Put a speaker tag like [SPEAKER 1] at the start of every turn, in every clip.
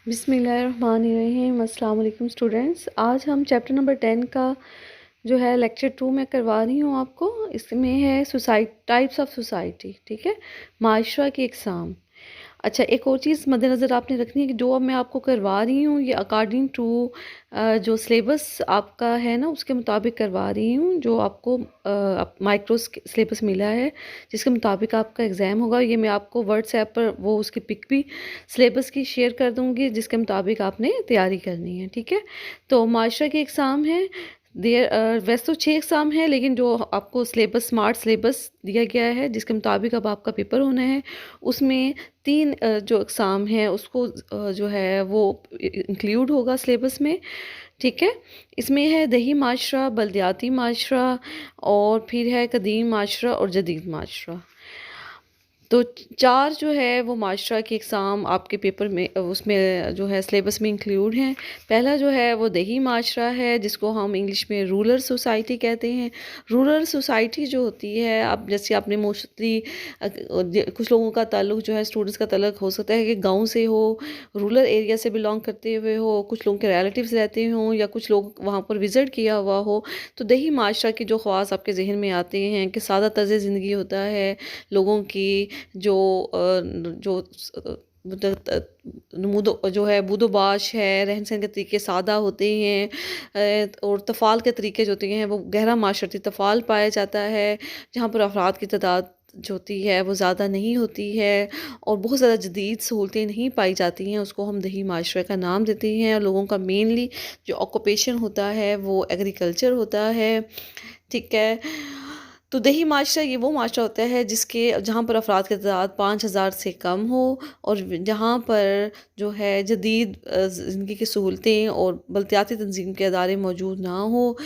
[SPEAKER 1] बिस्मिल्लाहिर्रहमानिर्रहीम। अस्सलाम वालेकुम स्टूडेंट्स। आज हम चैप्टर नंबर 10 का जो है लेक्चर 2 में करवा रही हूँ आपको। इसमें है टाइप्स ऑफ सोसाइटी, ठीक है, माशरा की इकसाम। अच्छा, एक और चीज़ मद्देनज़र आपने रखनी है कि जो अब मैं आपको करवा रही हूँ ये अकॉर्डिंग टू जो सिलेबस आपका है ना उसके मुताबिक करवा रही हूँ। जो आपको माइक्रो सिलेबस मिला है जिसके मुताबिक आपका एग्ज़ाम होगा, ये मैं आपको व्हाट्सएप पर वो उसकी पिक भी सिलेबस की शेयर कर दूँगी जिसके मुताबिक आपने तैयारी करनी है, ठीक है। तो माशरा के एग्ज़ाम है वैसे तो 6 एग्ज़ाम है, लेकिन जो आपको सिलेबस स्मार्ट सिलेबस दिया गया है जिसके मुताबिक अब आपका पेपर होना है उसमें 3 जो एग्ज़ाम है उसको जो है वो इंक्लूड होगा सिलेबस में, ठीक है। इसमें है दही माशरा, बल्दियाती माशरा और फिर है कदीम माशरा और जदीद माशरा। तो 4 जो है वो माशरा के एग्ज़ाम आपके पेपर में उसमें जो है सिलेबस में इंक्लूड हैं। पहला जो है वो दही माशरा है जिसको हम इंग्लिश में रूरल सोसाइटी कहते हैं। रूरल सोसाइटी जो होती है, अब जैसे आपने मोस्टली कुछ लोगों का ताल्लुक जो है स्टूडेंट्स का ताल्लुक हो सकता है कि गाँव से हो, रूरल एरिया से बिलॉन्ग करते हुए हो, कुछ लोगों के रिलेटिव्स रहते हों या कुछ लोग वहाँ पर विज़िट किया हुआ हो। तो दही माशरा के जो ख़वास आपके ज़हन में आते हैं कि सादा तर्ज़ ज़िंदगी होता है लोगों की, जो जो नमूदो जो है बूदोबाश है, रहन-सहन के तरीके सादा होते हैं, और तफ़ाल के तरीके जो होते हैं वो गहरा माशरती तफ़ाल पाया जाता है, जहाँ पर अफ़राद की तादाद जो होती है वो ज़्यादा नहीं होती है और बहुत ज़्यादा जदीद सहूलतें नहीं पाई जाती हैं, उसको हम दही माशरे का नाम देते हैं। और लोगों का मेनली जो ऑक्यूपेशन होता है वो एग्रीकल्चर होता है, ठीक है। तो दही माशरा ये वो माशरा होता है जिसके जहाँ पर अफराद की तादाद 5,000 से कम हो और जहाँ पर जो है जदीद ज़िंदगी की सहूलतें और बलदियाती तंजीम के अदारे मौजूद ना हो,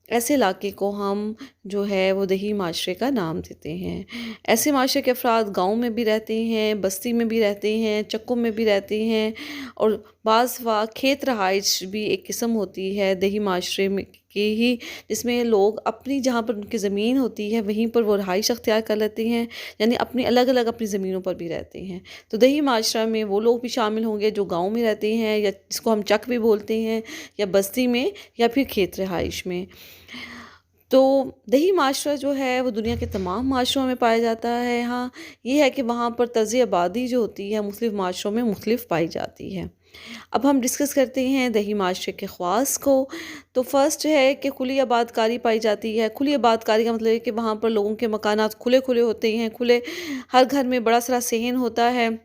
[SPEAKER 1] ऐसे इलाके को हम जो है वो दही माशरे का नाम देते हैं। ऐसे माशरे के अफराद गाँव में भी रहते हैं, बस्ती में भी रहते हैं, चक्कों में भी रहते हैं और बाज़ खेत रहाइश भी एक किस्म होती है दही माशरे में की ही, जिसमें लोग अपनी जहाँ पर उनकी ज़मीन होती है वहीं पर वो रहाइश अख्तियार कर लेते हैं, यानी अपनी अलग-अलग अपनी ज़मीनों पर भी रहते हैं। तो दही माशरा में वो लोग भी शामिल होंगे जो गाँव में रहते हैं या जिसको हम चक भी बोलते हैं, या बस्ती में या फिर खेत रहाइश में। तो दही माशरा जो है वो दुनिया के तमाम माशरों में पाया जाता है। हाँ, ये है कि वहाँ पर तर्ज़ आबादी जो होती है मुख्तलिफ़ माशरों में मुख्तलिफ़ पाई जाती है। अब हम डिस्कस करते हैं दही माशरे के ख़वास को। तो फर्स्ट है कि खुली आबादकारी पाई जाती है। खुली आबादकारी का मतलब है कि वहाँ पर लोगों के मकानात खुले-खुले होते हैं, खुले, हर घर में बड़ा सारा सहन होता है,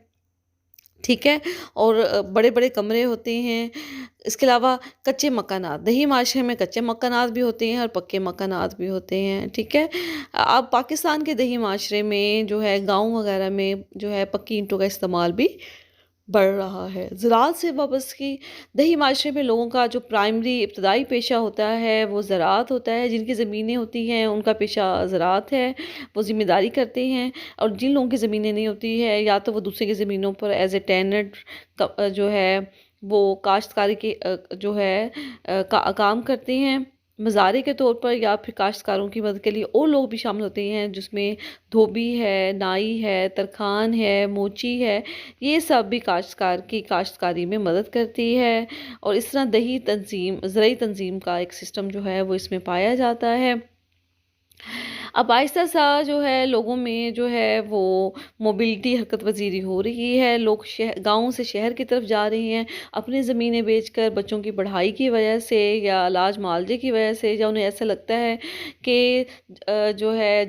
[SPEAKER 1] ठीक है, और बड़े-बड़े कमरे होते हैं। इसके अलावा कच्चे मकानात, दही माशरे में कच्चे मकानात भी होते हैं और पक्के मकानात भी होते हैं, ठीक है। अब पाकिस्तान के दही माशरे में जो है गाँव वगैरह में जो है पक्की ईंटों का इस्तेमाल भी बढ़ रहा है। ज़राअत से वाबस्तगी दही माशरे में लोगों का जो प्राइमरी इब्तदाई पेशा होता है वो ज़राअत होता है। जिनकी ज़मीनें होती हैं उनका पेशा ज़राअत है, वो ज़िम्मेदारी करते हैं। और जिन लोगों की ज़मीनें नहीं होती है या तो वो दूसरे की ज़मीनों पर एज़ ए टेनेंट जो है वो काश्तकारी की जो है काम करते हैं मज़ारे के तौर पर, या फिर काश्तकारों की मदद के लिए और लोग भी शामिल होते हैं जिसमें धोबी है, नाई है, तरखान है, मोची है। ये सब भी काश्तकार की काश्तकारी में मदद करती है और इस तरह दही तंज़ीम, ज़रई तंज़ीम का एक सिस्टम जो है वो इसमें पाया जाता है। अब आहिस्ता-सा जो है लोगों में जो है वो मोबिलिटी हरकत पज़ीरी हो रही है। लोग गाँव से शहर की तरफ जा रहे हैं, अपनी ज़मीनें बेचकर बच्चों की पढ़ाई की वजह से या इलाज मुआलजे की वजह से, या उन्हें ऐसा लगता है कि जो है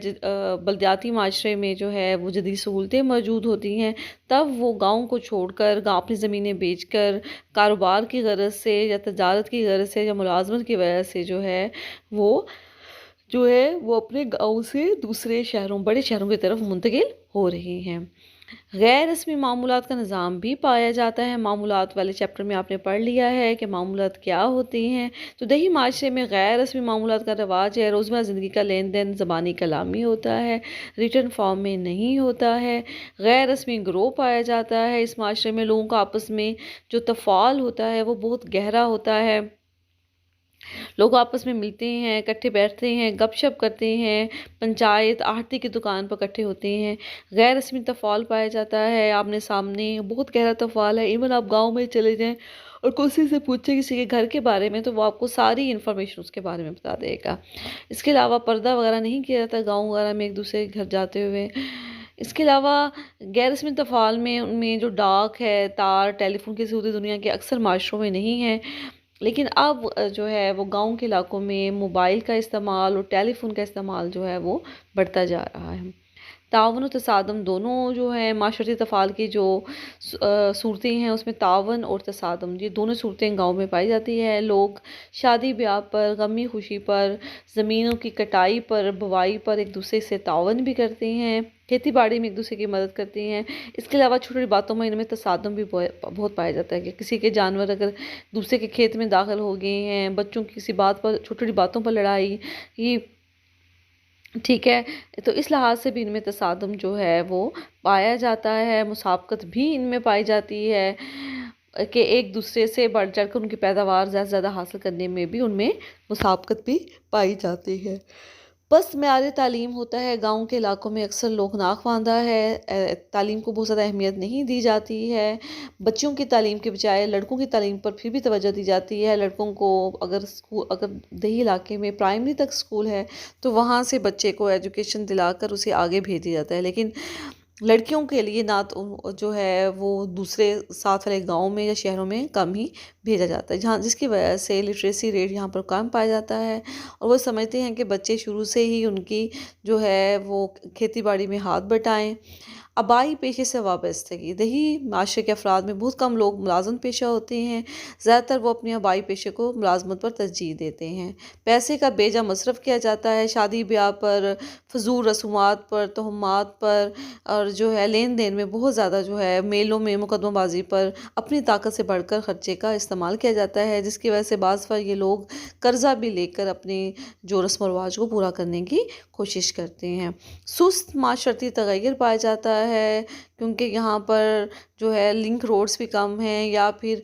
[SPEAKER 1] बलदियाती माशरे में जो है वो जदीद सहूलतें मौजूद होती हैं, तब वो गाँव को छोड़कर अपनी ज़मीनें बेचकर कारोबार की गरज से या तजारत की गरज से या मुलाज़मत की वजह से जो है वो अपने गाँव से दूसरे शहरों, बड़े शहरों की तरफ मुंतकिल हो रही हैं। गैर रस्मी मामूलात का निज़ाम भी पाया जाता है। मामूलात वाले चैप्टर में आपने पढ़ लिया है कि मामूलात क्या होती हैं। तो दही माशरे में गैर रस्मी मामूलात का रवाज है। रोज़मर्रा ज़िंदगी का लेन देन ज़बानी कलामी होता है, रिटन फॉर्म में नहीं होता है। गैर रस्मी गिरोह पाया जाता है। इस माशरे में लोगों का आपस में जो तफ़ाल होता है वो बहुत गहरा होता है। लोग आपस में मिलते हैं, इकट्ठे बैठते हैं, गपशप करते हैं, पंचायत, आढ़ती की दुकान पर इकट्ठे होते हैं। गैर रस्मी तफ़ाल पाया जाता है आमने-सामने, बहुत गहरा तफ़ाल है। इवन आप गाँव में चले जाएँ और किसी से पूछें किसी के घर के बारे में, तो वो आपको सारी इन्फॉर्मेशन उसके बारे में बता देगा। इसके अलावा पर्दा वगैरह नहीं किया जाता गाँव वगैरह में एक-दूसरे के घर जाते हुए। इसके अलावा गैर रस्मी तफ़ाल में उनमें जो डाक है, तार, टेलीफ़ोन की सहूलियत दुनिया के अक्सर माशरों में नहीं है। लेकिन अब जो है वो गाँव के इलाकों में मोबाइल का इस्तेमाल और टेलीफ़ोन का इस्तेमाल जो है वो बढ़ता जा रहा है। ताउन और तसादम दोनों जो है माशरती तफ़ाल की जो सूरतें हैं उसमें ताउन और तसादम ये दोनों सूरतें गाँव में पाई जाती है। लोग शादी-ब्याह पर, गमी-खुशी पर, ज़मीनों की कटाई पर, बुवाई पर एक-दूसरे से ताउन भी करते हैं। खेती-बाड़ी में एक-दूसरे की मदद करते हैं। इसके अलावा छोटी-छोटी बातों में इनमें तसादम भी बहुत पाया जाता है कि किसी के जानवर अगर दूसरे के खेत में दाखिल हो गए हैं, बच्चों की किसी बात पर छोटी-छोटी बातों पर लड़ाई, ये ठीक है, तो इस लिहाज से भी इनमें तसादम जो है वो पाया जाता है, मुसाबकत भी इनमें पाई जाती है कि एक-दूसरे से बढ़ चढ़कर उनकी पैदावार ज़्यादा से ज़्यादा हासिल करने में भी उनमें मुसाबकत भी पाई जाती है। बस मेयार तालीम होता है गाँव के इलाकों में अक्सर लोग नाख़वांदा है, तालीम को बहुत ज़्यादा अहमियत नहीं दी जाती है। बच्चियों की तालीम के बजाय लड़कों की तालीम पर फिर भी तवज्जो दी जाती है। लड़कों को अगर देही इलाके में प्राइमरी तक स्कूल है, तो वहाँ से बच्चे को एजुकेशन दिलाकर उसे आगे भेज दिया जाता है। लेकिन लड़कियों के लिए ना तो जो है वो दूसरे साथ वाले गाँव में या शहरों में कम ही भेजा जाता है, जहाँ जिसकी वजह से लिटरेसी रेट यहाँ पर कम पाया जाता है और वो समझते हैं कि बच्चे शुरू से ही उनकी जो है वो खेती-बाड़ी में हाथ बटाएँ। आबाई पेशे से वाबस्तगी दही माशरे के अफराद में बहुत कम लोग मुलाज़िम पेशा होते हैं। ज़्यादातर वो अपने आबाई पेशे को मुलाज़मत पर तरजीह देते हैं। पैसे का बेजा मसरफ़ किया जाता है शादी-ब्याह पर, फ़ज़ूल रसूमात पर, तोहमात पर और जो है लेन-देन में बहुत ज़्यादा जो है मेलों में मुकदमाबाज़ी पर अपनी ताकत से बढ़कर खर्चे का इस्तेमाल किया जाता है, जिसकी वजह से बाज़ बार ये लोग कर्ज़ा भी लेकर अपनी जो रस्म व रिवाज को पूरा करने की कोशिश करते हैं। सुस्त माशरती तगय्युर पाया जाता है क्योंकि यहाँ पर जो है लिंक रोड्स भी कम हैं या फिर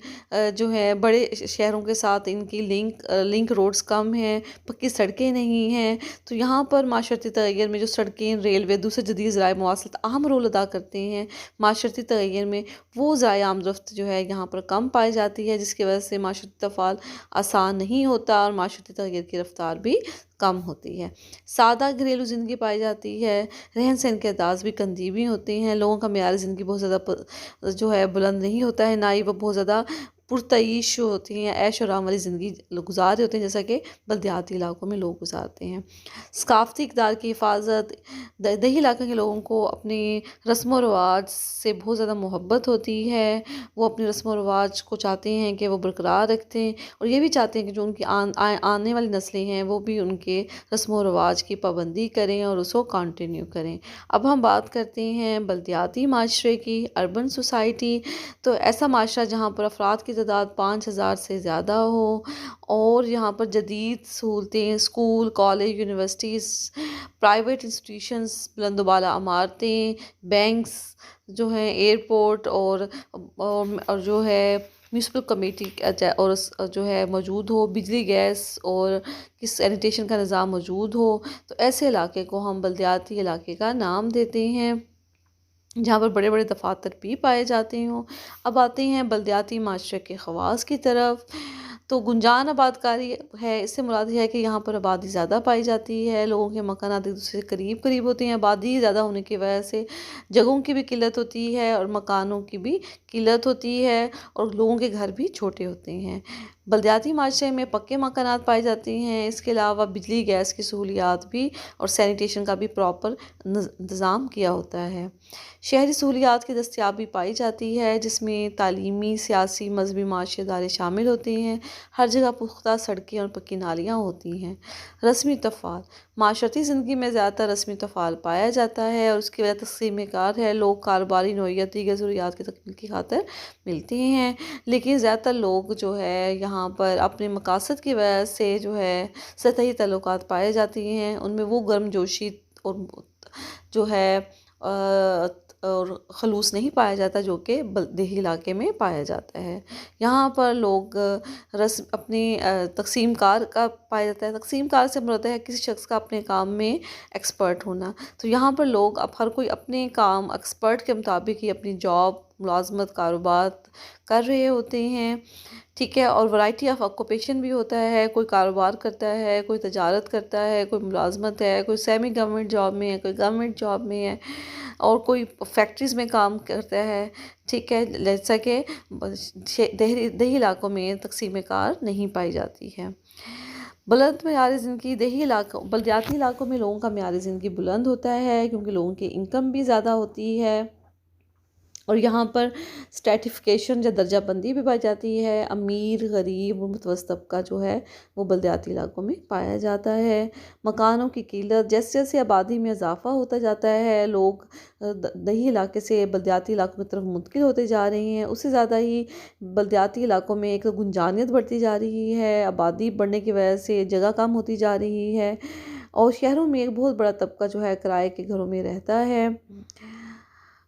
[SPEAKER 1] जो है बड़े शहरों के साथ इनकी लिंक रोड्स कम हैं, पक्की सड़कें नहीं हैं, तो यहाँ पर माशरती तगय्युर में जो सड़कें, रेलवे, दूसरे जदीद ज़राए मवासलत अहम रोल अदा करते हैं माशरती तगय्युर में, वो ज़राए आमदरफ्त जो है यहाँ पर कम पाई जाती है, जिसकी वजह से माशरती तफ़ाल आसान नहीं होता और माशरती तगय्युर की रफ्तार भी कम होती है। सादा घरेलू ज़िंदगी पाई जाती है, रहन-सहन के अंदाज़ भी तंज़ीमी होते हैं, लोगों का मेयार ज़िंदगी बहुत ज़्यादा जो है बुलंद नहीं होता है, ना ही वो बहुत ज़्यादा पुरतईश होती हैं, ऐश और आराम वाली ज़िंदगी गुज़ार रहे होते हैं, जैसा कि बलदियाती इलाकों में लोग गुज़ारते हैं। सकाफ़ती इक़दार की हिफाज़त देही इलाके के लोगों को अपनी रस्म व रिवाज से बहुत ज़्यादा मोहब्बत होती है, वो अपनी रस्म व रिवाज को चाहते हैं कि वो बरकरार रखें और ये भी चाहते हैं कि जो उनकी आने वाली नस्लें हैं वो भी उनके रस्म व रिवाज की पाबंदी करें और उसको कंटिन्यू करें। अब हम बात करते हैं बलदियाती माशरे की, अर्बन सोसाइटी, तो ऐसा माशरा जहाँ पर अफराद की तादाद 5000 से ज़्यादा हो और यहाँ पर जदीद सहूलतें, school, college, universities, private institutions, बुलंद-ओ-बाला इमारतें, बैंक्स जो हैं, एयरपोर्ट और जो है म्युनिसिपल कमेटी और जो है मौजूद हो, बिजली, गैस और कि सैनिटेशन का निज़ाम मौजूद हो, तो ऐसे इलाके को हम बलदियाती इलाके का नाम देते हैं, जहाँ पर बड़े-बड़े दफ़ातर भी पाए जाते हों। अब आते हैं बलदियाती माशरे के ख़वास की तरफ, तो गुंजान आबादकारी है, इससे मुराद ये है कि यहाँ पर आबादी ज़्यादा पाई जाती है, लोगों के मकानात एक-दूसरे से करीब-करीब होते हैं, आबादी ज़्यादा होने की वजह से जगहों की भी किल्लत होती है और मकानों की भी किल्लत होती है और लोगों के घर भी छोटे होते हैं। बलदियाती माशरे में पक्के मकानात पाए जाते हैं, इसके अलावा बिजली, गैस की सहूलियात भी और सैनिटेशन का भी प्रॉपर इंतज़ाम किया होता है। शहरी सहूलियात की दस्तयाबी पाई जाती है, जिसमें तालीमी, सियासी, मजहबी, माशी इदारे शामिल होते हैं। हर जगह पुख्ता सड़कें और पक्की नालियाँ होती हैं। रस्मी तफ़ाल माशरती ज़िंदगी में ज़्यादातर रस्मी तफ़ाल पाया जाता है और उसकी वजह तक़सीम कार है। लोग कारोबारी नौइयत दीगर ज़रूरियात की तकमील की खातिर मिलते हैं, लेकिन ज़्यादातर लोग जो है यहाँ पर अपने मकासद की वजह से जो है सतही ताल्लुकात पाए जाती हैं। उनमें वो गर्मजोशी और जो है और खलूस नहीं पाया जाता जो कि देही इलाके में पाया जाता है। यहाँ पर लोग अपनी तक़सीम कार का पाया जाता है। तक़सीम कार से मुराद है किसी शख्स का अपने काम में एक्सपर्ट होना। तो यहाँ पर लोग अब हर कोई अपने काम एक्सपर्ट के मुताबिक ही अपनी जॉब, मुलाज़मत, कारोबार कर रहे होते हैं। ठीक है, और वैरायटी ऑफ ऑक्यूपेशन भी होता है। कोई कारोबार करता है, कोई तजारत करता है, कोई मुलाज़मत है, कोई सेमी गवर्नमेंट जॉब में है, कोई गवर्नमेंट जॉब में है, और कोई फैक्ट्रीज़ में काम करता है। ठीक है, जैसा कि देही इलाकों में तक़सीम कार नहीं पाई जाती है। बुलंद मेयार ज़िंदगी देही इलाकों बलदियाती इलाकों में लोगों का मेयार ज़िंदगी बुलंद होता है, क्योंकि लोगों की इनकम भी ज़्यादा होती है और यहाँ पर स्ट्रैटिफिकेशन या दर्जा बंदी भी पाई जाती है। अमीर, गरीब और मुतवस्सित तबका जो है वो बलदियाती इलाकों में पाया जाता है। मकानों की कीमत जैसे जैसे आबादी में इजाफा होता जाता है, लोग दही इलाके से बलदियाती इलाकों की तरफ मुंतकिल होते जा रहे हैं, उससे ज़्यादा ही बलदियाती इलाकों में एक गुंजानियत बढ़ती जा रही है। आबादी बढ़ने की वजह से जगह कम होती जा रही है और शहरों में एक बहुत बड़ा तबका जो है किराए के घरों में रहता है।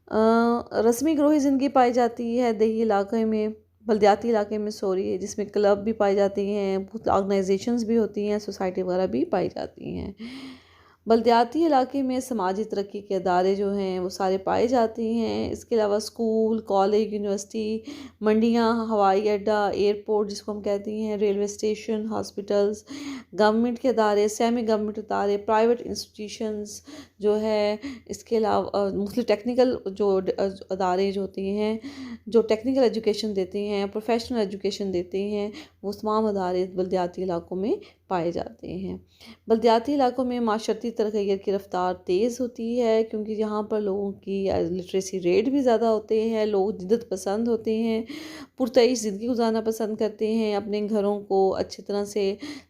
[SPEAKER 1] रस्मी ग्रोही ज़िंदगी पाई जाती है देही इलाके में, बलदियाती इलाके में सॉरी, जिसमें क्लब भी पाए जाते हैं, बहुत ऑर्गेनाइजेशंस भी होती हैं, सोसाइटी वगैरह भी पाई जाती हैं। बलदियाती इलाके में समाजी तरक्की के अदारे जो हैं वो सारे पाए जाते हैं। इसके अलावा स्कूल, कॉलेज, यूनिवर्सिटी, मंडियाँ, हवाई अड्डा, एयरपोर्ट जिसको हम कहते हैं, रेलवे स्टेशन, हॉस्पिटल्स, गवर्नमेंट के अदारे, सेमी गवर्नमेंट अदारे, प्राइवेट इंस्टीट्यूशंस जो है। इसके अलावा मुख्तलिफ टेक्निकल जो अदारे जो होते हैं, जो टेक्निकल एजुकेशन देते हैं, प्रोफेशनल एजुकेशन देते हैं, वो तमाम अदारे बलदियाती इलाकों में पाए जाते हैं। बलदियाती इलाकों में माशरती तरक्की की रफ्तार तेज़ होती है, क्योंकि यहाँ पर लोगों की लिटरेसी रेट भी ज़्यादा होते हैं, लोग जिद्दत पसंद होते हैं, पुरतईश ज़िंदगी गुजारना पसंद करते हैं, अपने घरों को अच्छी तरह से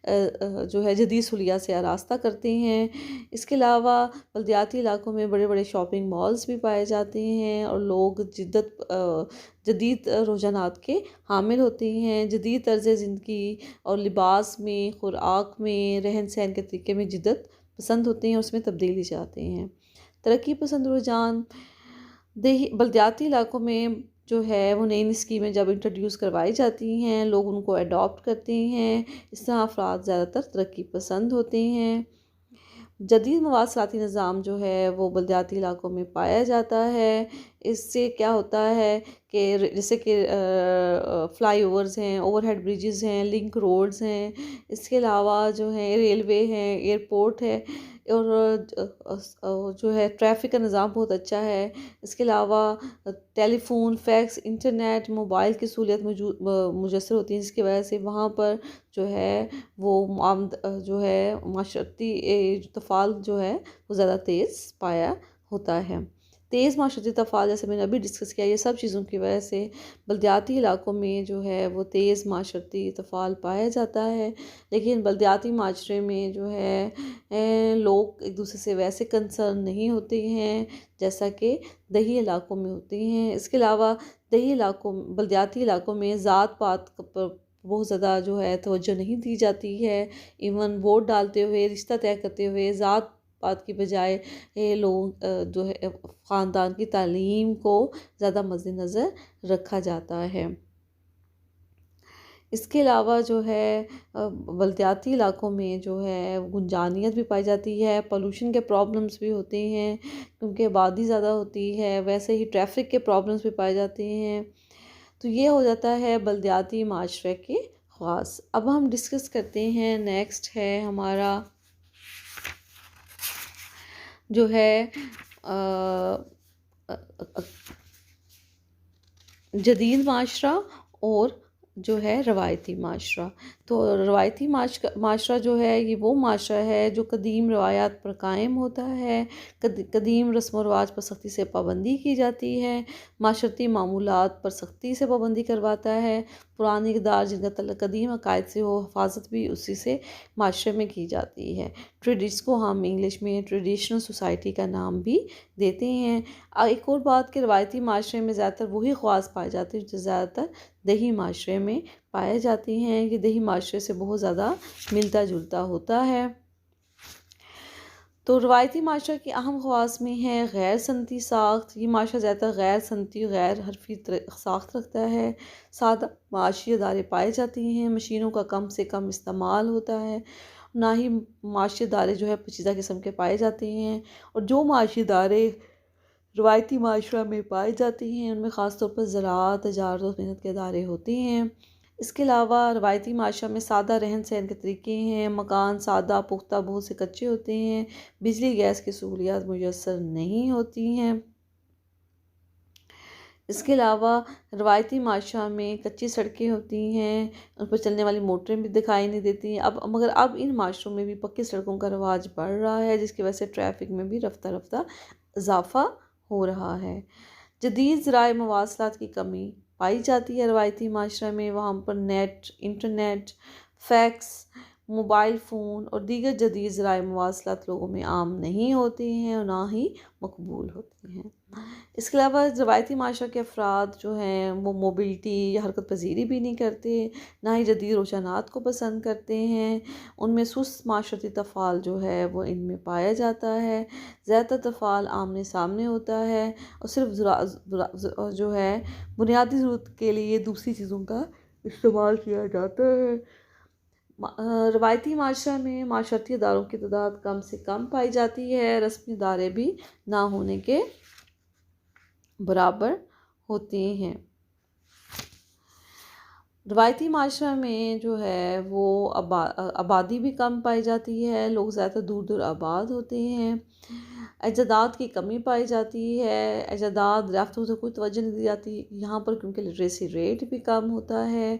[SPEAKER 1] जो है जदीद सहूलियात से आरास्ता करते हैं। इसके अलावा बलदियाती इलाकों में बड़े बड़े शॉपिंग मॉल्स भी पाए जाते हैं और लोग जदीद रुझानात के हामिल होते हैं। जदीद तर्ज़ ज़िंदगी और लिबास में, खुराक में, रहन सहन के तरीके में जिद्दत पसंद होते हैं, उसमें तब्दीली चाहते हैं। तरक्की पसंद रुझान बलदियाती इलाकों में जो है वो नई नई स्कीमें जब इंट्रोड्यूस करवाई जाती हैं, लोग उनको अडॉप्ट करते हैं। इस तरह अफराद ज़्यादातर तरक्की पसंद होते हैं। जदीद मवासलाती निज़ाम जो है वो बलदियाती इलाकों में पाया जाता है। इससे क्या होता है कि जैसे कि फ्लाई ओवर्स हैं, ओवरहेड ब्रिजेस हैं, लिंक रोड्स हैं, इसके अलावा जो है रेलवे हैं, एयरपोर्ट है और जो है ट्रैफिक का निज़ाम बहुत अच्छा है। इसके अलावा टेलीफोन, फैक्स, इंटरनेट, मोबाइल की सहूलियत मुयसर होती है, जिसकी वजह से वहाँ पर जो है वो जो है माशरती तफ़ाल जो है वो ज़्यादा तेज़ पाया होता है। तेज़ माशरती तफ़ाल जैसे मैंने अभी डिस्कस किया, ये सब चीज़ों की वजह से बलदियाती इलाकों में जो है वो तेज़ माशरती तफ़ाल पाया जाता है। लेकिन बलदियाती माशरे में जो है लोग एक दूसरे से वैसे कंसर्न नहीं होते हैं जैसा कि दही इलाकों में होते हैं। इसके अलावा बलदियाती इलाकों में ज़ात पात पर बहुत ज़्यादा जो है तवज्जो नहीं दी जाती है। इवन वोट डालते हुए, रिश्ता तय करते हुए ज़ात पात की बजाय लोग जो है ख़ानदान की तालीम को ज़्यादा मद्देनज़र रखा जाता है। इसके अलावा जो है बलदियाती इलाकों में जो है गुंजानियत भी पाई जाती है, पोल्यूशन के प्रॉब्लम्स भी होते हैं क्योंकि आबादी ज़्यादा होती है, वैसे ही ट्रैफिक के प्रॉब्लम्स भी पाए जाते हैं। तो ये हो जाता है बलदियाती माशरे के ख़ास। अब हम डिस्कस करते हैं, नेक्स्ट है हमारा जो है जदीद माशरा और जो है रवायती माशरा। तो रवायती माशरा जो है ये वो माशरा है जो कदीम रवायात पर कायम होता है। कदीम रस्म व रवाज पर सख्ती से पाबंदी की जाती है। माशरती मामूलात पर सख्ती से पाबंदी करवाता है। पुरानी इक़दार जिनका तल्लुक़ कदीम अकायद से हो, हिफाजत भी उसी से माशरे में की जाती है। को हम इंग्लिश में ट्रेडिशनल सोसाइटी का नाम भी देते हैं। एक और बात कि रवायती माशरे में ज़्यादातर वही ख़वास पाए जाते हैं जो ज़्यादातर दही माशरे में पाए जाती हैं। ये दही माशरे से बहुत ज़्यादा मिलता जुलता होता है। तो रवायती माशरा की अहम ख़वास में है गैर सनती साख्त। ये माशरा ज़्यादातर गैर सनती गैर हरफी साख्त रखता है। सादा माशी अदारे पाए जाती हैं। मशीनों का कम से कम इस्तेमाल होता है। ना ही माशी अदारे जो है पेचीदा किस्म के पाए जाते हैं। और जो माशी अदारे रवायती माशरा में पाए जाते हैं उनमें ख़ास तौर पर ज़राअत, तजारत और मेहनत के अदारे होते हैं। इसके अलावा रवायती माशरा में सादा रहन सहन के तरीके हैं। मकान सादा पुख्ता बहुत से कच्चे होते हैं। बिजली गैस की सहूलियात मुयस्सर नहीं होती हैं। इसके अलावा रवायती माशरा में कच्ची सड़कें होती हैं, उन पर चलने वाली मोटरें भी दिखाई नहीं देती हैं। अब मगर अब इन माशरों में भी पक्की सड़कों का रवाज बढ़ रहा है, जिसकी वजह से ट्रैफिक में भी रफ्ता रफ्ता इजाफ़ा हो रहा है। जदीद ज़राए मवासलात की कमी पाई जाती है रवायती माशरा में। वहाँ पर net, internet, fax, mobile phone और दीगर जदीद ज़राए मवासलात लोगों में आम नहीं होते हैं और ना ही मकबूल होते हैं। इसके अलावा रवायती माशरा के अफराद जो हैं वो मोबिलिटी या हरकत पजीरी भी नहीं करते, ना ही जदीद रुझानात को पसंद करते हैं। उनमें सुस्त माशरती तफ़ाल जो है वो इनमें पाया जाता है। ज़्यादातर तफ़ाल आमने सामने होता है और सिर्फ जो है बुनियादी ज़रूरत के लिए दूसरी चीज़ों का इस्तेमाल किया जाता है। रवायती माशरा में माशरती इदारों की तादाद कम से कम पाई जाती है। रस्मी इदारे भी ना होने के बराबर होते हैं। रवायती माशरा में जो है वो आबादी भी कम पाई जाती है। लोग ज़्यादातर दूर दूर आबाद होते हैं। एजादाद की कमी पाई जाती है। एजादाद याफ्तों से कोई तवज्जो नहीं दी जाती यहाँ पर, क्योंकि लिटरेसी रेट भी कम होता है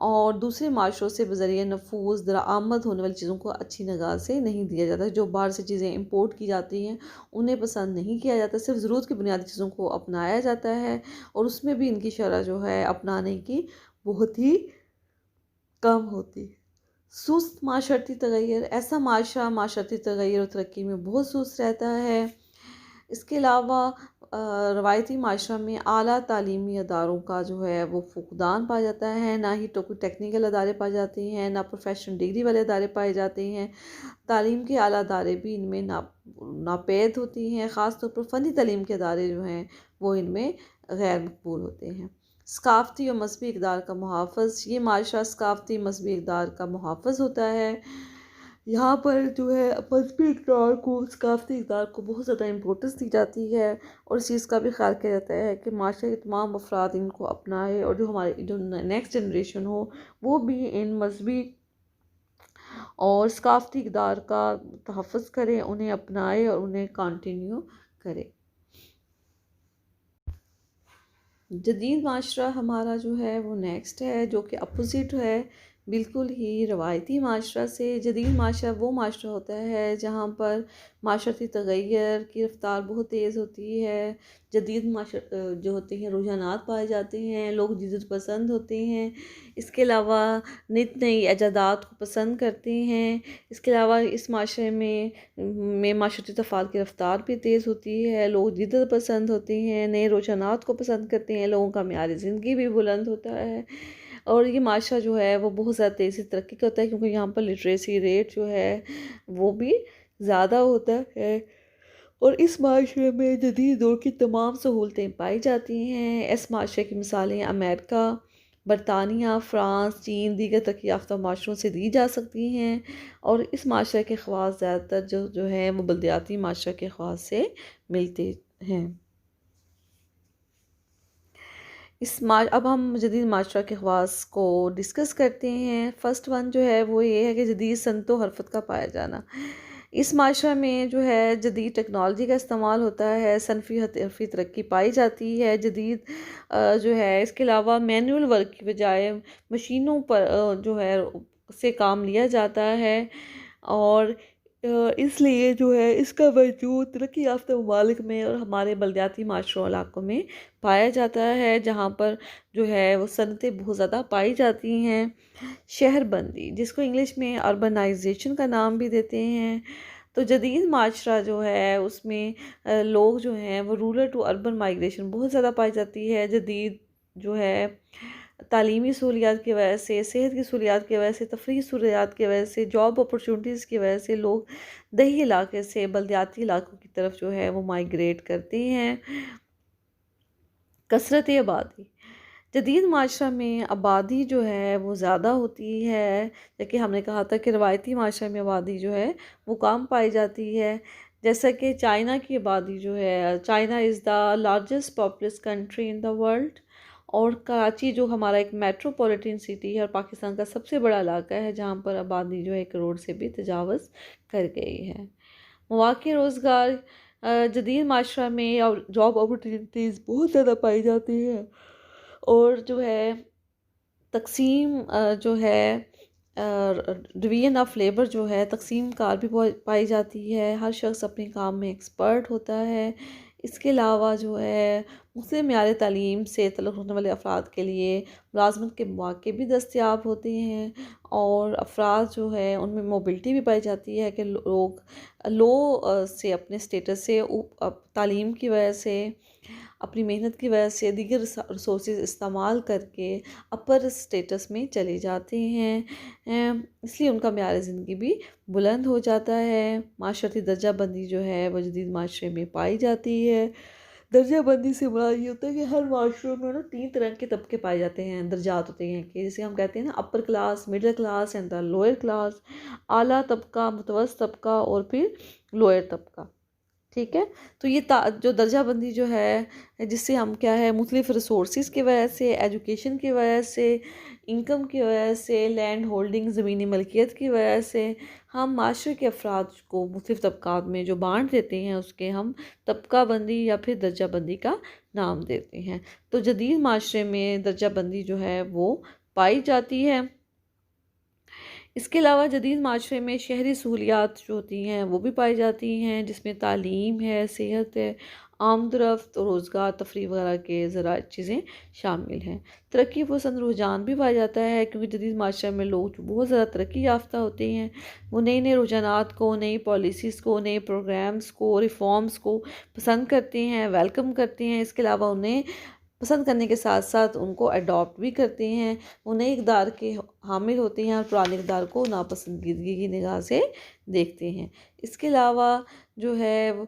[SPEAKER 1] और दूसरे माशरों से बज़रिया नफूज़ दरामद होने वाली चीज़ों को अच्छी निगाह से नहीं दिया जाता। जो बाहर से चीज़ें इंपोर्ट की जाती हैं उन्हें पसंद नहीं किया जाता। सिर्फ ज़रूरत की बुनियादी चीज़ों को अपनाया जाता है और उसमें भी इनकी शरह जो है अपनाने की बहुत ही कम होती है। सुस्त माशरती तगैर, ऐसा माशरा माशरती तगैर और तरक्की में बहुत सुस्त रहता है। इसके अलावा रवायती माशरा में आला तालीमी अदारों का जो है वो फुकदान पाया जाता है। ना ही तो कोई टेक्निकल अदारे पाए जाते हैं, ना प्रोफेशनल डिग्री वाले अदारे पाए जाते हैं। तालीम के आला अदारे भी इनमें नापैद होती हैं। ख़ास तौर पर फ़नी तालीम के अदारे जो हैं वो इनमें गैर मकबूल होते हैं। सकाफ़ती और मज़हबी इक़दार का मुहाफ़िज़, ये माशरा सकाफ़ती मज़हबी इक़दार का मुहाफ़िज़ होता है। यहाँ पर जो है मज़हबी इक़दार को, सकाफ़ती इक़दार को बहुत ज़्यादा इम्पोर्टेंस दी जाती है और इस चीज़ का भी ख्याल किया जाता है कि माशरे के तमाम अफराद इनको अपनाए और जो हमारी जो नेक्स्ट जनरेशन हो वो भी इन मज़हबी और सकाफ़ती इक़दार का तहफ़्फ़ुज़ करें, उन्हें अपनाए और उन्हें कंटिन्यू करें। जदीद माशरा हमारा जो है वो नेक्स्ट है, जो कि अपोज़िट है बिल्कुल ही रवायती माशरा से। जदीद माशरा वो माशरा होता है जहाँ पर माशरती तग़य्युर की रफ़्तार बहुत तेज़ होती है। जदीद जो होते हैं रुझानात पाए जाते हैं, लोग जदीद पसंद होते हैं। इसके अलावा नित नई इजादात को पसंद करते हैं। इसके अलावा इस माशरे में माशरती तफ़ाल की रफ़्तार भी तेज़ होती है। लोग जदीद पसंद होते हैं, नए रुझानात को पसंद करते हैं। लोगों का मेयार ज़िंदगी भी बुलंद होता है और ये माशरा जो है वो बहुत ज़्यादा तेज़ी से तरक्की करता है, क्योंकि यहाँ पर लिटरेसी रेट जो है वो भी ज़्यादा होता है और इस माशरे में जदीद दौर की तमाम सहूलतें पाई जाती हैं। इस माशरे की मिसालें अमेरिका, बरतानिया, फ़्रांस, चीन, दीगर तरक्की याफ्ता माशरों से दी जा सकती हैं और इस माशरे के ख़वास ज़्यादातर जो हैं वो बल्दियाती माशरे के ख़वास से मिलते हैं। अब हम जदीद माशरा के ख़वास को डिस्कस करते हैं। फ़र्स्ट वन जो है वो ये है कि जदीद सनतो हरफत का पाया जाना। इस माशरा में जो है जदीद टेक्नोलॉजी का इस्तेमाल होता है, सनफ़ी हरफ़ी तरक्की पाई जाती है। जदीद जो है इसके अलावा मैनुअल वर्क की बजाय मशीनों पर जो है से काम लिया जाता है और इसलिए जो है इसका वजूद तरक्की याफ्ता ममालिक में और हमारे बलदियाती माशरों इलाकों में पाया जाता है, जहाँ पर जो है वो सनतें बहुत ज़्यादा पाई जाती हैं। शहरबंदी, जिसको इंग्लिश में अर्बनाइजेशन का नाम भी देते हैं। तो जदीद माशरा जो है उसमें लोग जो हैं वो रूरल टू अर्बन माइग्रेशन बहुत ज़्यादा पाई जाती है। जदीद जो है तालीमी सहूलियात की वजह से, सेहत की सहूलियात की वजह से, तफरीही सहूलियात की वजह से, जॉब अपॉर्चुनिटीज़ की वजह से लोग दही इलाके से बल्दियाती इलाकों की तरफ जो है वो माइग्रेट करते हैं। कसरत आबादी, जदीद माशरा में आबादी जो है वो ज़्यादा होती है, जबकि हमने कहा था कि रवायती माशरे में आबादी जो है वो कम पाई जाती है। जैसा कि चाइना की आबादी जो है, China is the largest populace country in the world, और कराची जो हमारा एक मेट्रोपॉलिटन सिटी है और पाकिस्तान का सबसे बड़ा इलाका है, जहाँ पर आबादी जो है 1 करोड़ से भी तजावज़ कर गई है। मौक़े रोज़गार, जदीद माशरा में और जॉब अपॉर्चुनिटीज़ बहुत ज़्यादा पाई जाती है, और जो है तक़सीम जो है डिवीज़न ऑफ लेबर जो है तक़सीम कार भी पाई जाती है। हर शख्स अपने काम में एक्सपर्ट होता है। इसके अलावा जो है मुख्तलिफ़ मेयार तालीम से तल्लुक़ रखने वाले अफ़राद के लिए मुलाज़मत के मौक़े भी दस्तयाब होते हैं, और अफ़राद जो है उनमें मोबिलिटी भी पाई जाती है कि लोग लो से अपने स्टेटस से तालीम की वजह से, अपनी मेहनत की वजह से दीगर रिसोर्सेज इस्तेमाल करके अपर स्टेटस में चले जाते हैं। इसलिए उनका मेयार ज़िंदगी भी बुलंद हो जाता है। माशरती दर्जा बंदी जो है वो जदीद माशरे में पाई जाती है। दर्जा बंदी से मुराद ये होता है कि हर माशरों में ना 3 तरह के तबके पाए जाते हैं, दर्जात होते हैं, कि जिसे हम कहते हैं ना upper class, middle class and the lower class, आला तबका, मुतवस्सित तबका और फिर लोअर तबका। ठीक है, तो ये जो दर्जाबंदी जो है, जिससे हम क्या है मुख्तलिफ़ रिसोर्सेज की वजह से, एजुकेशन की वजह से, इनकम की वजह से, लैंड होल्डिंग ज़मीनी मलकियत की वजह से हम माशरे के अफराद को मुख्तलिफ़ तबक़ात में जो बांट देते हैं, उसके हम तबका बंदी या फिर दर्जाबंदी का नाम देते हैं। तो जदीद माशरे में दर्जाबंदी जो है वो पाई जाती है। इसके अलावा जदीद माशरे में शहरी सहूलियात जो होती हैं वो भी पाई जाती हैं, जिसमें तालीम है, सेहत है, आमदरफ्त, रोज़गार, तफरीह वगैरह के ज़रा चीज़ें शामिल हैं। तरक्की पसंद रुझान भी पाया जाता है, क्योंकि जदीद माशरे में लोग जो बहुत ज़्यादा तरक्की याफ्ता होते हैं, वो नए नए रुझानात को, नई पॉलिसीज़ को, नए प्रोग्राम्स को, रिफॉर्म्स को पसंद करते हैं, वेलकम करते हैं। इसके अलावा उन्हें पसंद करने के साथ साथ उनको अडॉप्ट भी करते हैं। वो नए इक़दार के हामिल होते हैं और पुराने इक़दार को नापसंदीदगी की निगाह से देखते हैं। इसके अलावा जो है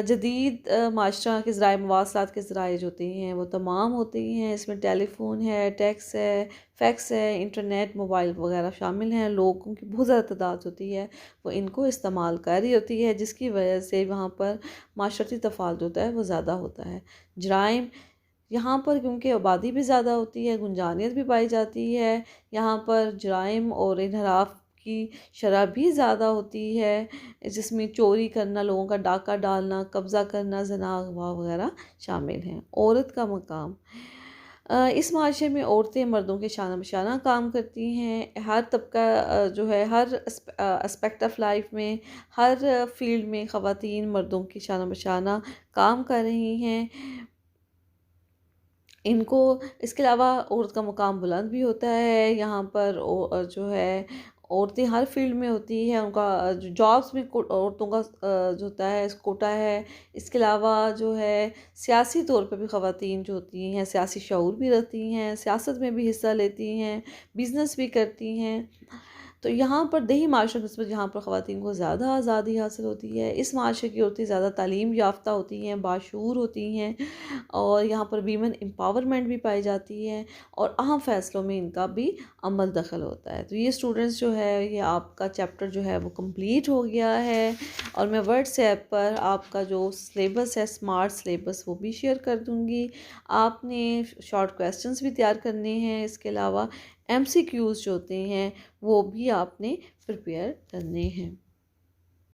[SPEAKER 1] जदीद माशरा के ज़राए मवासलात के ज़राए जो होते हैं वो तमाम होते हैं। इसमें टेलीफ़ोन है, टेक्स्ट है, फैक्स है, इंटरनेट, मोबाइल वगैरह शामिल हैं। लोगों की बहुत ज़्यादा तादाद होती है, वो इनको इस्तेमाल कर रही होती है, जिसकी वजह से वहाँ पर माशरती तफ़ावत होता है वो ज़्यादा होता है। जराइम, यहाँ पर क्योंकि आबादी भी ज़्यादा होती है, गुंजानियत भी पाई जाती है, यहाँ पर जराइम और इनहराफ की शरह भी ज़्यादा होती है, जिसमें चोरी करना, लोगों का डाका डालना, कब्ज़ा करना, ज़ना, अगवा वगैरह शामिल हैं। औरत का मकाम, इस माशरे में औरतें मर्दों के शाना बशाना काम करती हैं। हर तबका जो है हर एस्पेक्ट ऑफ लाइफ में, हर फील्ड में ख़वातीन मर्दों की शाना बशाना काम कर रही हैं। इनको इसके अलावा औरत का मुकाम बुलंद भी होता है। यहाँ पर जो है औरतें हर फील्ड में होती हैं, उनका जो जॉब्स में औरतों का जो होता है कोटा है। इसके अलावा जो है सियासी तौर पे भी ख़वातीन जो होती हैं सियासी शऊर भी रखती हैं, सियासत में भी हिस्सा लेती हैं, बिज़नेस भी करती हैं। तो यहाँ पर देही माशरे की निस्बत जहाँ पर ख़वातीन को ज़्यादा आज़ादी हासिल होती है, इस माशरे की औरतें ज़्यादा तालीम याफ्ता होती हैं, बाशऊर होती हैं, और यहाँ पर वीमेन एम्पावरमेंट भी पाई जाती है, और अहम फ़ैसलों में इनका भी अमल दखल होता है। तो ये स्टूडेंट्स जो है ये आपका चैप्टर जो है वो कंप्लीट हो गया है, और मैं व्हाट्सएप पर आपका जो सिलेबस है स्मार्ट सिलेबस वो भी शेयर कर दूँगी। आपने शॉर्ट क्वेश्चंस भी तैयार करने हैं, इसके अलावा MCQs जो होते हैं वो भी आपने प्रिपेयर करने हैं।